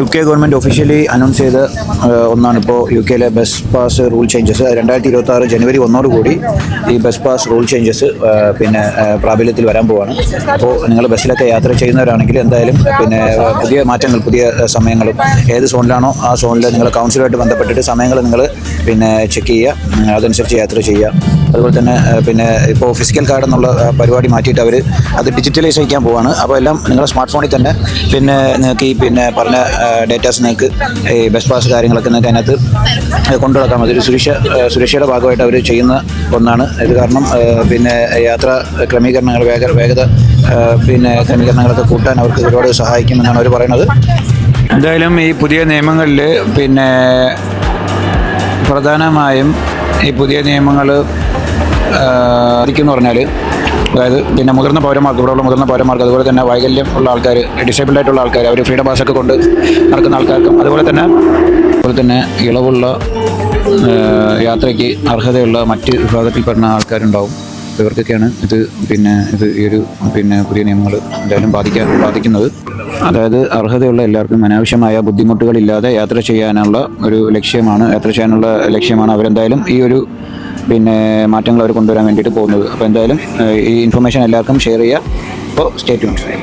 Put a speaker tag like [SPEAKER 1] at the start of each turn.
[SPEAKER 1] UK government officially announce ചെയ്ത ഒന്നാണ് ഇപ്പോൾ UK bus pass rule changes. 2026 ജനുവരി 1 കൂടി ഈ ബസ് പാസ് റൂൾ ചേഞ്ചസ് പ്രാബല്യത്തിൽ വരാൻ പോവാണ്. അപ്പോൾ നിങ്ങൾ ബസ്സിലൊക്കെ യാത്ര ചെയ്യുന്നവരാണെങ്കിൽ എന്തായാലും പുതിയ മാറ്റങ്ങൾ, പുതിയ സമയങ്ങളും ഏത് സോണിലാണോ ആ സോണിൽ നിങ്ങൾ കൗൺസിലുമായിട്ട് ബന്ധപ്പെട്ടിട്ട് സമയങ്ങൾ നിങ്ങൾ ചെക്ക് ചെയ്യുക, അതനുസരിച്ച് യാത്ര ചെയ്യുക. അതുപോലെ തന്നെ ഇപ്പോൾ ഫിസിക്കൽ കാർഡ് എന്നുള്ള പരിപാടി മാറ്റിയിട്ട് അവർ അത് ഡിജിറ്റലൈസ് ചെയ്യാൻ പോവാണ്. അപ്പോൾ എല്ലാം നിങ്ങളുടെ സ്മാർട്ട് ഫോണിൽ തന്നെ നിങ്ങൾക്ക് ഈ പറഞ്ഞ ഡേറ്റാസ് നിങ്ങൾക്ക് ഈ ബസ് പാസ് കാര്യങ്ങളൊക്കെ നിങ്ങൾക്ക് അതിനകത്ത് കൊണ്ടുനടക്കാം. അതൊരു സുരക്ഷയുടെ ഭാഗമായിട്ട് അവർ ചെയ്യുന്ന ഒന്നാണ് ഇത്. കാരണം യാത്രാ ക്രമീകരണങ്ങൾ, വേഗത ക്രമീകരണങ്ങളൊക്കെ കൂട്ടാൻ അവർക്ക് ഒരുപാട് സഹായിക്കുമെന്നാണ് അവർ പറയുന്നത്. എന്തായാലും ഈ പുതിയ നിയമങ്ങളിൽ പ്രധാനമായും ഈ പുതിയ നിയമങ്ങൾ എന്ന് പറഞ്ഞാൽ, അതായത് മുതിർന്ന പൗരന്മാർക്ക്, ഇവിടെയുള്ള മുതിർന്ന പൗരന്മാർക്ക്, അതുപോലെ തന്നെ വൈകല്യം ഉള്ള ആൾക്കാർ, ഡിസേബിൾഡ് ആയിട്ടുള്ള ആൾക്കാർ, അവർ ഫ്രീഡം പാസ്സൊക്കെ കൊണ്ട് നടക്കുന്ന ആൾക്കാർക്കും, അതുപോലെ തന്നെ ഇളവുള്ള യാത്രയ്ക്ക് അർഹതയുള്ള മറ്റ് വിഭാഗത്തിൽപ്പെടുന്ന ആൾക്കാരുണ്ടാവും. ഇവർക്കൊക്കെയാണ് ഇത് ഈ ഒരു പുതിയ നിയമങ്ങൾ എന്തായാലും ബാധിക്കുന്നത്. അതായത് അർഹതയുള്ള എല്ലാവർക്കും അനാവശ്യമായ ബുദ്ധിമുട്ടുകളില്ലാതെ യാത്ര ചെയ്യാനുള്ള ലക്ഷ്യമാണ് അവരെന്തായാലും ഈ ഒരു മാറ്റങ്ങൾ അവർ കൊണ്ടുവരാൻ വേണ്ടിയിട്ട് പോകുന്നത്. അപ്പോൾ എന്തായാലും ഈ ഇൻഫർമേഷൻ എല്ലാവർക്കും ഷെയർ ചെയ്യുക. അപ്പോൾ സ്റ്റേ ട്യൂൺഡ്.